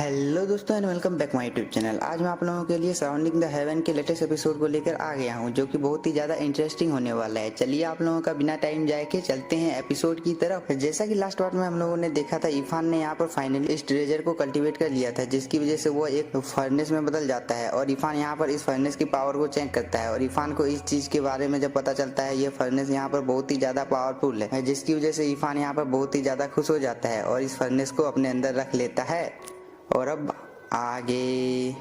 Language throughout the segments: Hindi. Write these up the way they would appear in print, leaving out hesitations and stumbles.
हेलो दोस्तों and welcome back my YouTube channel. आज मैं आप लोगों के लिए सराउंडिंग द हेवन के लेटेस्ट एपिसोड को लेकर आ गया हूं, जो कि बहुत ही ज़्यादा इंटरेस्टिंग होने वाला है। चलिए आप लोगों का बिना टाइम जाए के चलते हैं एपिसोड की तरफ। जैसा कि लास्ट पार्ट में हम लोगों ने देखा था, इरफान ने यहाँ पर फाइनली इस ट्रेजर को कल्टीवेट कर लिया था, जिसकी वजह से वो एक फर्नेस में बदल जाता है। और इरफान यहाँ पर इस फर्नेस की पावर को चेक करता है, और इरफान को इस चीज के बारे में जब पता चलता है ये फर्नेस यहाँ पर बहुत ही ज्यादा पावरफुल है, जिसकी वजह से इरफान यहाँ पर बहुत ही ज्यादा खुश हो जाता है और इस फर्नेस को अपने अंदर रख लेता है। और अब आगे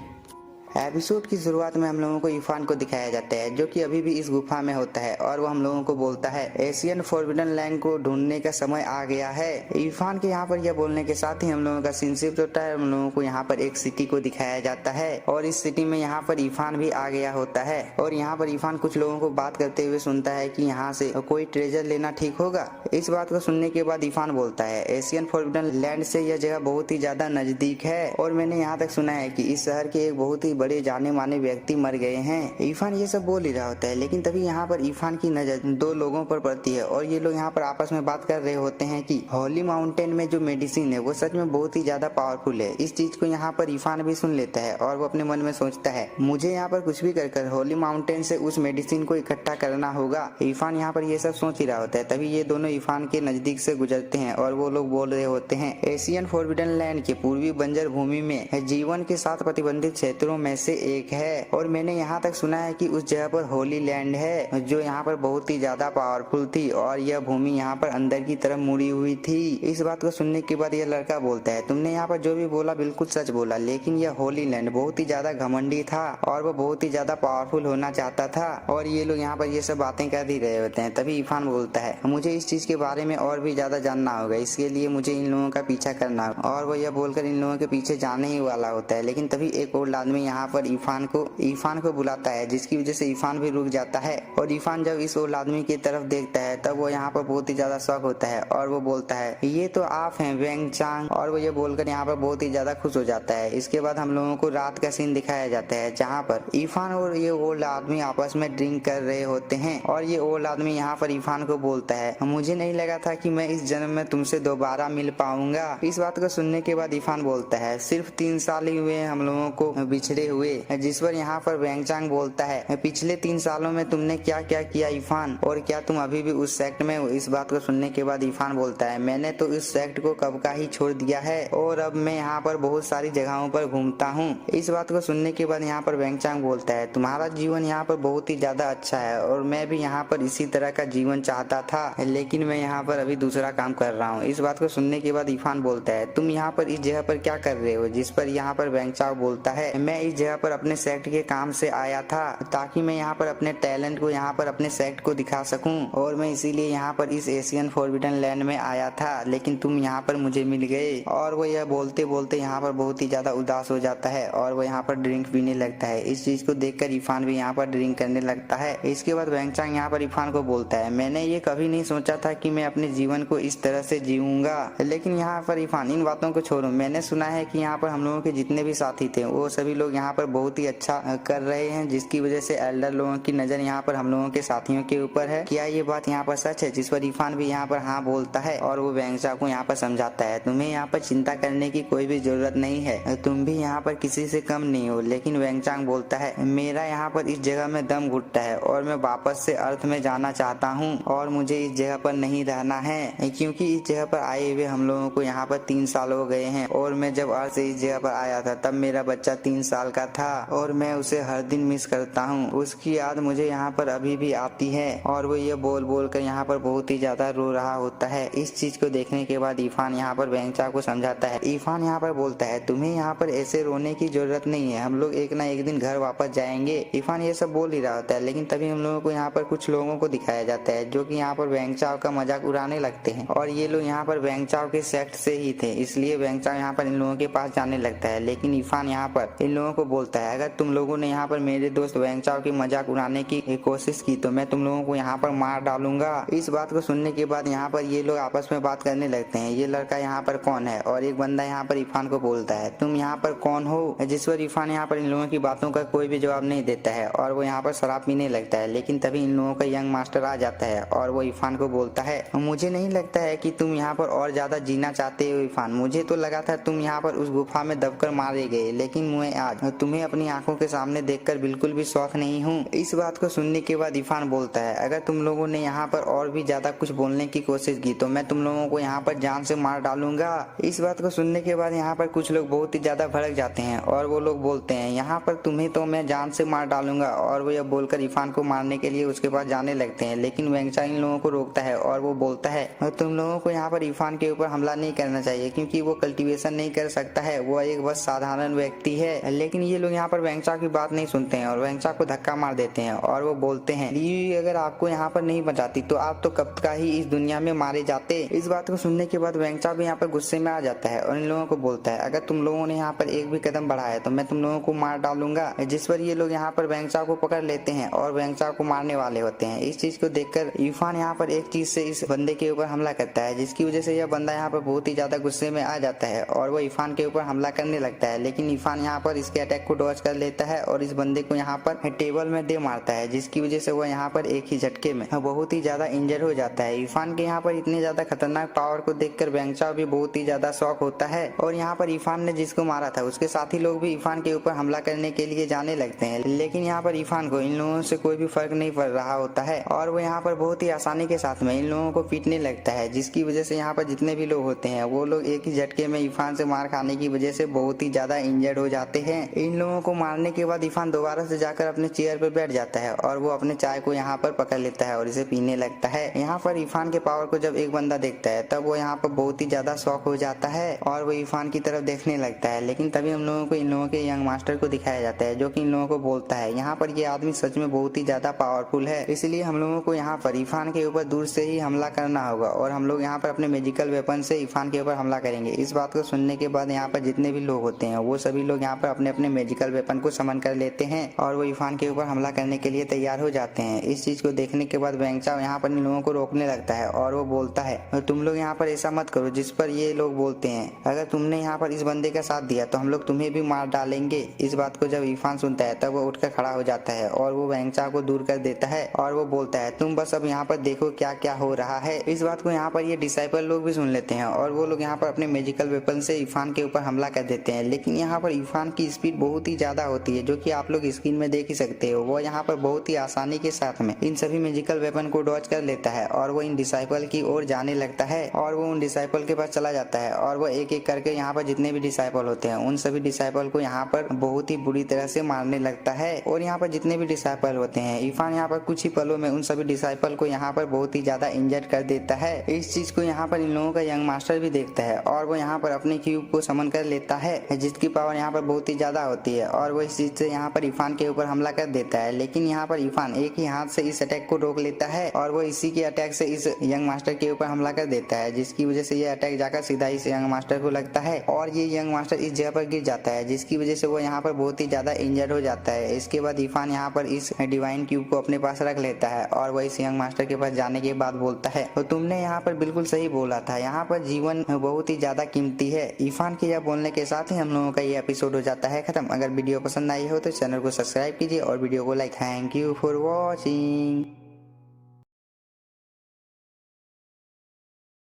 एपिसोड की शुरुआत में हम लोगों को इरफान को दिखाया जाता है, जो कि अभी भी इस गुफा में होता है, और वो हम लोगों को बोलता है एशियन फॉरबिडन लैंड को ढूंढने का समय आ गया है। इरफान के यहाँ पर यह बोलने के साथ ही हम लोगों का सीन शिफ्ट होता है। हम लोगों को यहाँ पर एक सिटी को दिखाया जाता है, और इस सिटी में यहाँ पर इरफान भी आ गया होता है। और यहाँ पर इरफान कुछ लोगों को बात करते हुए सुनता है कि यहाँ से कोई ट्रेजर लेना ठीक होगा। इस बात को सुनने के बाद इरफान बोलता है एशियन फॉरबिडन लैंड से यह जगह बहुत ही ज्यादा नजदीक है, और मैंने यहाँ तक सुना है कि इस शहर के एक बहुत ही बड़े जाने माने व्यक्ति मर गए हैं। इरफान ये सब बोल ही रहा होता है, लेकिन तभी यहाँ पर इरफान की नजर दो लोगों पर पड़ती है, और ये लोग यहाँ पर आपस में बात कर रहे होते हैं कि होली माउंटेन में जो मेडिसिन है वो सच में बहुत ही ज्यादा पावरफुल है। इस चीज को यहाँ पर इरफान भी सुन लेता है, और वो अपने मन में सोचता है मुझे यहाँ पर कुछ भी कर होली माउंटेन से उस मेडिसिन को इकट्ठा करना होगा। इरफान यहाँ पर ये सब सोच ही रहा होता है, तभी ये दोनों इरफान के नजदीक से गुजरते हैं, और वो लोग बोल रहे होते हैं एशियन फॉरबिडन लैंड के पूर्वी बंजर भूमि में जीवन के 7 प्रतिबंधित क्षेत्रों में से एक है, और मैंने यहाँ तक सुना है कि उस जगह पर होली लैंड है, जो यहाँ पर बहुत ही ज्यादा पावरफुल थी, और यह भूमि यहाँ पर अंदर की तरफ मुड़ी हुई थी। इस बात को सुनने के बाद यह लड़का बोलता है तुमने यहाँ पर जो भी बोला बिल्कुल सच बोला, लेकिन यह होली लैंड बहुत ही ज्यादा घमंडी था, और वो बहुत ही ज्यादा पावरफुल होना चाहता था। और ये लोग यहाँ पर ये सब बातें कर ही रहे होते हैं, तभी इरफान बोलता है मुझे इस चीज के बारे में और भी ज्यादा जानना होगा, इसके लिए मुझे इन लोगों का पीछा करना होगा। और वो यह बोलकर इन लोगों के पीछे जाने ही वाला होता है, लेकिन तभी एक और आदमी यहाँ पर इरफान को बुलाता है, जिसकी वजह से इरफान भी रुक जाता है। और इरफान जब इस ओल्ड आदमी की तरफ देखता है तब वो यहाँ पर बहुत ही ज्यादा शॉक होता है, और वो बोलता है ये तो आप हैं वेंग चांग, और वो ये बोलकर यहाँ पर बहुत ही ज्यादा खुश हो जाता है। इसके बाद हम लोगों को रात का सीन दिखाया जाता है, जहाँ पर इरफान और ये ओल्ड आदमी आपस में ड्रिंक कर रहे होते हैं, और ये ओल्ड आदमी यहाँ पर इरफान को बोलता है मुझे नहीं लगा था कि मैं इस जन्म में तुमसे दोबारा मिल पाऊंगा। इस बात को सुनने के बाद इरफान बोलता है सिर्फ 3 साल ही हुए हम लोगों को बिछड़े हुए, जिस पर यहाँ पर वेंगचांग बोलता है पिछले 3 सालों में तुमने क्या क्या किया इरफान, और क्या तुम अभी भी उस सेक्ट में हो। इस बात को सुनने के बाद इरफान बोलता है मैंने तो इस सेक्ट को कब का ही छोड़ दिया है, और अब मैं यहाँ पर बहुत सारी जगहों पर घूमता हूँ। इस बात को सुनने के बाद यहाँ पर वेंगचांग बोलता है तुम्हारा जीवन यहाँ पर बहुत ही ज्यादा अच्छा है, और मैं भी यहाँ पर इसी तरह का जीवन चाहता था, लेकिन मैं यहाँ पर अभी दूसरा काम कर रहा हूँ। इस बात को सुनने के बाद इरफान बोलता है तुम यहाँ पर इस जगह पर क्या कर रहे हो, जिस पर यहाँ पर वेंगचांग बोलता है मैं इस जगह पर अपने सेक्ट के काम से आया था, ताकि मैं यहाँ पर अपने टैलेंट को यहाँ पर अपने सेक्ट को दिखा सकूं, और मैं इसीलिए यहाँ पर इस एशियन फॉरबिडन लैंड में आया था, लेकिन तुम यहाँ पर मुझे मिल गए। और वो यह बोलते बोलते यहाँ पर बहुत ही ज्यादा उदास हो जाता है, और वो यहाँ पर ड्रिंक पीने लगता है। इस चीज को देखकर इरफान भी यहाँ पर ड्रिंक करने लगता है। इसके बाद वेंगचांग यहाँ पर इरफान को बोलता है मैंने ये कभी नहीं सोचा था कि मैं अपने जीवन को इस तरह से जीऊंगा, लेकिन यहाँ पर इरफान इन बातों को छोड़ो, मैंने सुना है कि यहाँ पर हम लोगों के जितने भी साथी थे वो सभी लोग यहाँ पर बहुत ही अच्छा कर रहे हैं, जिसकी वजह से एल्डर लोगों की नजर यहाँ पर हम लोगों के साथियों के ऊपर है। क्या ये बात यहाँ पर सच है, जिस पर इरफान भी यहाँ पर हाँ बोलता है, और वो वेंगचांग को यहाँ पर समझाता है तुम्हें यहाँ पर चिंता करने की कोई भी जरूरत नहीं है, तुम भी यहाँ पर किसी से कम नहीं हो। लेकिन वेंगचांग बोलता है मेरा यहाँ पर इस जगह में दम घुटता है, और मैं वापस से अर्थ में जाना चाहता हूँ, और मुझे इस जगह पर नहीं रहना है, क्योंकि इस जगह पर आए हुए हम लोगों को यहाँ पर 3 साल हो गए हैं, और मैं जब अर्थ से इस जगह पर आया था तब मेरा बच्चा 3 साल का था, और मैं उसे हर दिन मिस करता हूँ, उसकी याद मुझे यहाँ पर अभी भी आती है। और वो ये बोल बोल कर यहाँ पर बहुत ही ज्यादा रो रहा होता है। इस चीज को देखने के बाद इरफान यहाँ पर वेंगचांग को समझाता है। इरफान यहाँ पर बोलता है तुम्हें यहाँ पर ऐसे रोने की जरूरत नहीं है, हम लोग एक ना एक दिन घर वापस जाएंगे। इरफान ये सब बोल ही रहा होता है, लेकिन तभी हम लोगों को यहाँ पर कुछ लोगों को दिखाया जाता है, जो कि यहाँ पर वेंगचांग का मजाक उड़ाने लगते हैं, और ये लोग यहाँ पर वेंगचांग के सेक्ट से ही थे, इसलिए वेंगचांग यहाँ पर इन लोगों के पास जाने लगता है। लेकिन इरफान यहाँ पर इन लोगों को बोलता है, अगर तुम लोगों ने यहाँ पर मेरे दोस्त वेंगचाओ की मजाक उड़ाने की कोशिश की तो मैं तुम लोगों को यहाँ पर मार डालूंगा। इस बात को सुनने के बाद यहाँ पर ये लोग आपस में बात करने लगते हैं, ये लड़का यहाँ पर कौन है। और एक बंदा यहाँ पर इरफान को बोलता है, तुम यहाँ पर कौन हो। जिस पर इरफान यहाँ पर इन लोगों की बातों का कोई भी जवाब नहीं देता है और वो यहाँ पर शराब पीने लगता है। लेकिन तभी इन लोगों का यंग मास्टर आ जाता है और वो इरफान को बोलता है, मुझे नहीं लगता है कि तुम यहाँ पर और ज्यादा जीना चाहते हो इरफान, मुझे तो लगा था तुम यहाँ पर उस गुफा में दबकर मारे गए, लेकिन मैं आज तुम्हें अपनी आंखों के सामने देखकर बिल्कुल भी शौक नहीं हूँ। इस बात को सुनने के बाद इरफान बोलता है, अगर तुम लोगों ने यहाँ पर और भी ज्यादा कुछ बोलने की कोशिश की तो मैं तुम लोगों को यहाँ पर जान से मार डालूंगा। इस बात को सुनने के बाद यहाँ पर कुछ लोग बहुत ही ज्यादा भड़क जाते हैं और वो लोग बोलते हैं, यहाँ पर तुम्हें तो मैं जान से मार डालूंगा। और वो यह बोलकर इरफान को मारने के लिए उसके पास जाने लगते हैं, लेकिन वेंगचाओ इन लोगों को रोकता है और वो बोलता है, तुम लोगों को यहाँ पर इरफान के ऊपर हमला नहीं करना चाहिए क्योंकि वो कल्टीवेशन नहीं कर सकता है, वो एक बस साधारण व्यक्ति है। लेकिन ये लोग यहाँ पर वेंगचाओ की बात नहीं सुनते हैं और वेंगचाओ को धक्का मार देते हैं और वो बोलते हैं, लियू अगर आपको यहाँ पर नहीं बचाती तो आप तो कब का ही इस दुनिया में मारे जाते। इस बात को सुनने के बाद वेंगचाओ भी यहाँ पर गुस्से में आ जाता है और इन लोगों को बोलता है, अगर तुम लोगों ने यहाँ पर एक भी कदम बढ़ाया तो मैं तुम लोगों को मार डालूंगा। जिस पर ये लोग यहाँ पर वेंगचाओ को पकड़ लेते हैं और वेंगचाओ को मारने वाले होते हैं। इस चीज को देखकर इरफान यहाँ पर एक चीज से इस बंदे के ऊपर हमला करता है, जिसकी वजह से यह बंदा यहाँ पर बहुत ही ज्यादा गुस्से में आ जाता है और वो इरफान के ऊपर हमला करने लगता है। लेकिन इरफान यहाँ पर इसके अटैक को डॉज कर लेता है और इस बंदे को यहाँ पर टेबल में दे मारता है, जिसकी वजह से वो यहाँ पर एक ही झटके में बहुत ही ज्यादा इंजर हो जाता है। इरफान के यहाँ पर इतने ज्यादा खतरनाक पावर को देखकर वेंगचाओ भी बहुत ही ज्यादा शॉक होता है और यहाँ पर इरफान ने जिसको मारा था उसके साथी लोग भी इरफान के ऊपर हमला करने के लिए जाने लगते हैं। लेकिन यहाँ पर इरफान को इन लोगों से कोई भी फर्क नहीं पड़ रहा होता है और वो यहाँ पर बहुत ही आसानी के साथ में इन लोगों को पीटने लगता है, जिसकी वजह से यहाँ पर जितने भी लोग होते हैं वो लोग एक ही झटके में इरफान से मार खाने की वजह से बहुत ही ज्यादा इंजर्ड हो जाते हैं। इन लोगों को मारने के बाद इरफान दोबारा से जाकर अपने चेयर पर बैठ जाता है और वो अपने चाय को यहाँ पर पकड़ लेता है और इसे पीने लगता है। यहाँ पर इरफान के पावर को जब एक बंदा देखता है तब वो यहाँ पर बहुत ही ज्यादा शॉक हो जाता है और वो इरफान की तरफ देखने लगता है। लेकिन तभी हम लोगों को इन लोगों के यंग मास्टर को दिखाया जाता है, जो कि इन लोगों को बोलता है, यहाँ पर ये आदमी सच में बहुत ही ज्यादा पावरफुल है, इसलिए हम लोगों को यहाँ पर इरफान के ऊपर दूर से ही हमला करना होगा और हम लोग यहाँ पर अपने मैजिकल वेपन से इरफान के ऊपर हमला करेंगे। इस बात को सुनने के बाद यहाँ पर जितने भी लोग होते हैं वो सभी लोग यहाँ पर अपने अपने मैजिकल वेपन को समन कर लेते हैं और वो इरफान के ऊपर हमला करने के लिए तैयार हो जाते हैं। इस चीज को देखने के बाद वेंगचाओ यहाँ पर इन लोगों को रोकने लगता है और वो बोलता है, तुम लोग यहाँ पर ऐसा मत करो। जिस पर ये लोग बोलते हैं, अगर तुमने यहाँ पर इस बंदे का साथ दिया तो हम लोग तुम्हें भी मार डालेंगे। इस बात को जब इरफान सुनता है तब वो उठकर खड़ा हो जाता है और वो वेंगचाओ को दूर कर देता है और वो बोलता है, तुम बस अब यहाँ पर देखो क्या क्या हो रहा है। इस बात को यहाँ पर ये डिसाइपल लोग भी सुन लेते हैं और वो लोग यहाँ पर अपने मैजिकल वेपन से इरफान के ऊपर हमला कर देते हैं। लेकिन यहाँ पर इरफान की स्पीड बहुत ही ज्यादा होती है, जो कि आप लोग स्क्रीन में देख ही सकते हो। वो यहाँ पर बहुत ही आसानी के साथ में इन सभी मैजिकल वेपन को डॉज कर लेता है और वो इन डिसाइपल की ओर जाने लगता है और वो उन डिसाइपल के पास चला जाता है और वो एक एक करके यहाँ पर जितने भी डिसाइपल होते हैं उन सभी डिसाइपल को यहाँ पर बहुत ही बुरी तरह से मारने लगता है। और यहाँ पर जितने भी डिसाइपल होते हैं इरफान यहाँ पर कुछ ही पलों में उन सभी डिसाइपल को यहाँ पर बहुत ही ज्यादा इंजर्ड कर देता है। इस चीज को यहाँ पर इन लोगों का यंग मास्टर भी देखता है और वो यहाँ पर अपने क्यूब को समन कर लेता है, जिसकी पावर यहाँ पर बहुत ही ज्यादा होती है और वो इस चीज से यहाँ पर इरफान के ऊपर हमला कर देता है। लेकिन यहाँ पर इरफान एक ही हाथ से इस अटैक को रोक लेता है और वो इसी के अटैक से इस यंग मास्टर के ऊपर हमला कर देता है, जिसकी वजह से ये अटैक जाकर सीधा इस यंग मास्टर को लगता है और ये यंग मास्टर इस जगह पर गिर जाता है, जिसकी वजह से वो यहाँ पर बहुत ही ज्यादा इंजर्ड हो जाता है। इसके बाद इरफान यहाँ पर इस डिवाइन क्यूब को अपने पास रख लेता है और वो इस यंग मास्टर के पास जाने के बाद बोलता है, तो तुमने यहाँ पर बिल्कुल सही बोला था, यहाँ पर जीवन बहुत ही ज्यादा कीमती है। इरफान के यह बोलने के साथ ही हम लोगों का ये एपिसोड हो जाता है खत्म। अगर वीडियो पसंद आई हो तो चैनल को सब्सक्राइब कीजिए और वीडियो को like. Thank you for watching.